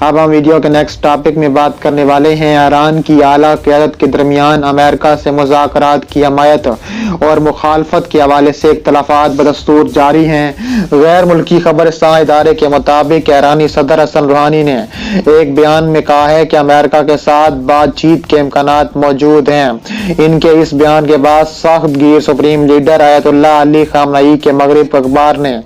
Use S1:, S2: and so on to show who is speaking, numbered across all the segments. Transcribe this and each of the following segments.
S1: اب ہم ویڈیو کے نیکسٹ ٹاپک میں بات کرنے والے ہیں ایران کی اعلیٰ قیادت کے درمیان امریکہ سے مذاکرات کی حمایت اور مخالفت کے حوالے سے اختلافات بدستور جاری ہیں۔ غیر ملکی خبررساں ادارے کے مطابق ایرانی صدر حسن روحانی نے ایک بیان میں کہا ہے کہ امریکہ کے ساتھ بات چیت کے امکانات موجود ہیں۔ ان کے اس بیان کے بعد سخت گیر سپریم لیڈر آیت اللہ علی خامنئی کے مغرب اخبار نے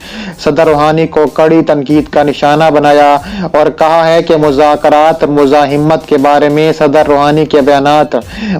S1: صدر روحانی کو کڑی تنقید کا نشانہ بنایا اور کہا ہے کہ مذاکرات اور مزاحمت کے بارے میں صدر روحانی کے بیانات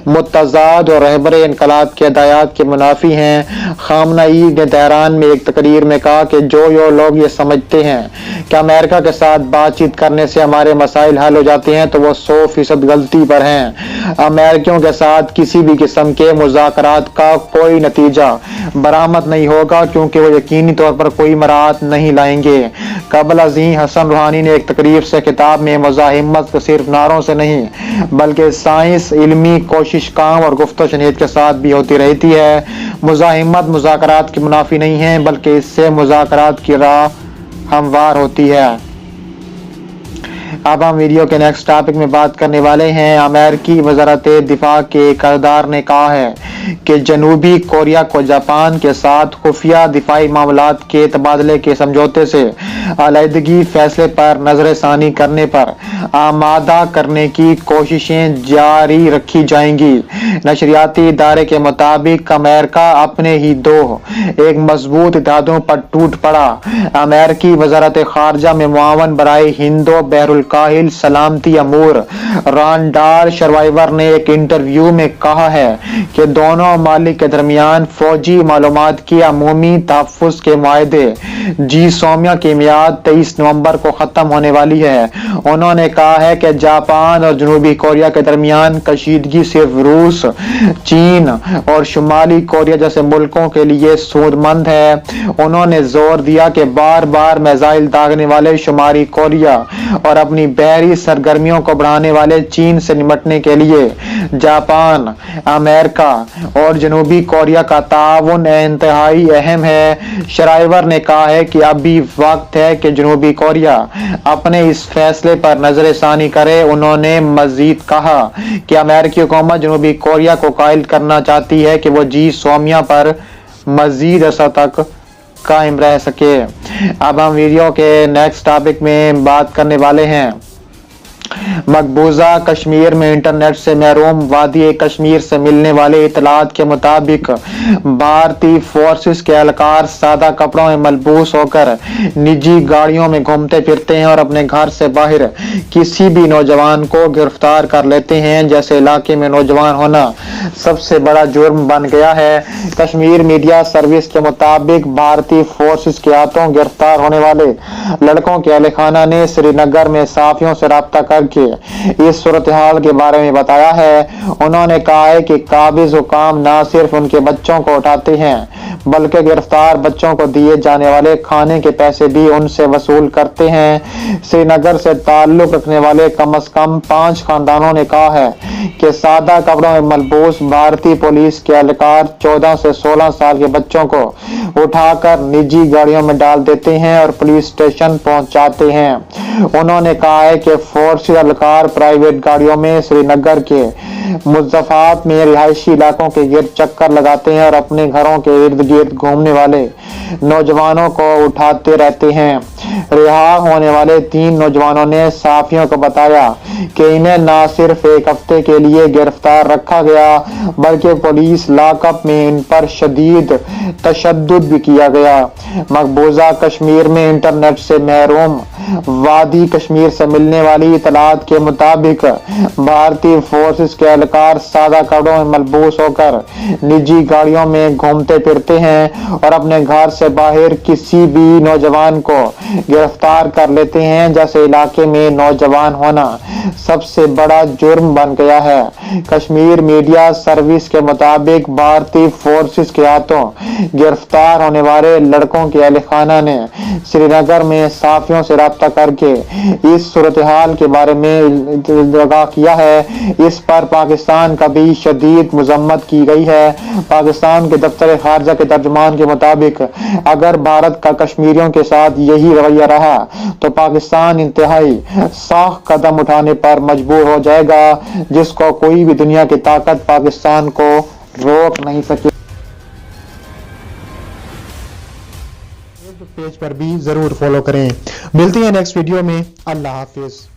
S1: متضاد اور رہبر انقلاب کے ہدایات کے منافی ہیں۔ خامنئی نے تہران میں ایک تقریر میں کہا کہ جو لوگ یہ سمجھتے ہیں کہ امریکہ کے ساتھ بات چیت کرنے سے ہمارے مسائل حل ہو جاتے ہیں تو وہ 100% غلطی پر ہیں۔ امریکیوں کے ساتھ کسی بھی قسم کے مذاکرات کا کوئی نتیجہ برآمد نہیں ہوگا کیونکہ وہ یقینی طور پر کوئی مراعات نہیں لائیں گے۔ قبل ازیں حسن روحانی نے ایک تقریر سے خطاب میں مزاحمت صرف نعروں سے نہیں بلکہ سائنس، علمی کوشش، کام اور گفت و شنید کے ساتھ بھی ہوتی رہتی ہے۔ مزاحمت مذاکرات کی منافی نہیں ہے بلکہ اس سے مذاکرات کی راہ ہموار ہوتی ہے۔ اب ہم ویڈیو کے نیکسٹ ٹاپک میں بات کرنے والے ہیں۔ امریکی وزارت دفاع کے ایک عہدیدار نے کہا ہے کہ جنوبی کوریا کو جاپان کے ساتھ خفیہ دفاعی معاملات کے تبادلے کے سمجھوتے سے علیحدگی فیصلے پر نظر ثانی کرنے پر آمادہ کرنے کی کوششیں جاری رکھی جائیں گی۔ نشریاتی ادارے کے مطابق امریکہ اپنے ہی ایک مضبوط اتحادوں پر ٹوٹ پڑا۔ امریکی وزارت خارجہ میں معاون برائے ہند و بحر الکاہل سلامتی امور رانڈال شروائیور نے ایک انٹرویو میں کہا ہے کہ دونوں ممالک کے درمیان فوجی معلومات کے عمومی تحفظ کے معاہدے سومیا کی میعاد 23 نومبر کو ختم ہونے والی ہے۔ انہوں نے کہا ہے کہ جاپان اور جنوبی کوریا کے درمیان کشیدگی صرف روس، چین اور شمالی کوریا جیسے ملکوں کے لیے سود مند ہے۔ انہوں نے زور دیا کہ بار بار میزائل داغنے والے شمالی کوریا اور اپنی بحری سرگرمیوں کو بڑھانے والے چین سے نمٹنے کے لیے جاپان، امریکہ اور جنوبی کوریا کا تعاون انتہائی اہم ہے۔ شرائیور نے کہا ہے کہ اب بھی وقت ہے کہ جنوبی کوریا اپنے اس فیصلے پر نظر ثانی کرے۔ انہوں نے مزید کہا کہ امریکی حکومت جنوبی کوریا کو قائل کرنا چاہتی ہے کہ وہ سومیا پر مزید عرصہ تک قائم رہ سکے۔ اب ہم ویڈیو کے نیکسٹ ٹاپک میں بات کرنے والے ہیں۔ مقبوضہ کشمیر میں انٹرنیٹ سے محروم وادی کشمیر سے ملنے والے اطلاعات کے مطابق بھارتی فورسز کے اہلکار سادہ کپڑوں میں ملبوس ہو کر نجی گاڑیوں میں گھومتے پھرتے ہیں اور اپنے گھر سے باہر کسی بھی نوجوان کو گرفتار کر لیتے ہیں۔ جیسے علاقے میں نوجوان ہونا سب سے بڑا جرم بن گیا ہے۔ کشمیر میڈیا سروس کے مطابق بھارتی فورسز کے ہاتھوں گرفتار ہونے والے لڑکوں کے اہل خانہ نے سری نگر میں صحافیوں سے رابطہ کر کے اس صورتحال کے بارے میں بتایا ہے۔ انہوں نے کہا ہے کہ قابض حکام نہ صرف ان کے بچوں کو اٹھاتے ہیں بلکہ گرفتار بچوں کو دیے جانے والے کھانے کے پیسے بھی ان سے وصول کرتے ہیں۔ سری نگر سے تعلق رکھنے والے کم از کم 5 خاندانوں نے کہا ہے کہ سادہ کپڑوں میں ملبوس بھارتی پولیس کے اہلکار 14 سے 16 سال کے بچوں کو اٹھا کر نجی گاڑیوں میں ڈال دیتے ہیں اور پولیس اسٹیشن پہنچاتے ہیں۔ انہوں نے کہا ہے کہ فورسز اہلکار پرائیویٹ گاڑیوں میں سری نگر کے مضافات میں رہائشی علاقوں کے گرد چکر لگاتے ہیں اور اپنے گھروں کے ارد گرد گھومنے والے نوجوانوں کو اٹھاتے رہتے ہیں۔ رہا ہونے والے 3 نوجوانوں نے صحافیوں کو بتایا کہ انہیں نہ صرف ایک ہفتے کے لیے گرفتار رکھا گیا بلکہ پولیس لاک اپ میں ان پر شدید تشدد بھی کیا گیا۔ مقبوضہ کشمیر میں انٹرنیٹ سے محروم وادی کشمیر سے ملنے والی اطلاعات کے مطابق بھارتی فورسز کے اہلکار سادہ کپڑوں میں ملبوس ہو کر نجی گاڑیوں میں گھومتے پھرتے ہیں اور اپنے گھر سے باہر کسی بھی نوجوان کو گرفتار کر لیتے ہیں۔ جیسے علاقے میں نوجوان ہونا سب سے بڑا جرم بن گیا ہے۔ کشمیر میڈیا سروس کے مطابق بھارتی فورسز کے ہاتھوں گرفتار ہونے والے لڑکوں کے اہل خانہ نے سری نگر میں صحافیوں سے رابطہ کر کے اس صورتحال کے بارے میں آگاہ کیا ہے۔ اس پر پاکستان کا بھی شدید مذمت کی گئی ہے۔ پاکستان کے دفتر خارجہ کے ترجمان کے مطابق اگر بھارت کا کشمیریوں کے ساتھ یہی رویہ رویہ رہا تو پاکستان انتہائی سخت قدم اٹھانے پر مجبور ہو جائے گا، جس کو کوئی بھی دنیا کی طاقت پاکستان کو روک نہیں سکے۔ فیس بک پیج پر بھی ضرور فالو کریں۔ ملتی ہیں نیکسٹ ویڈیو میں۔ اللہ حافظ۔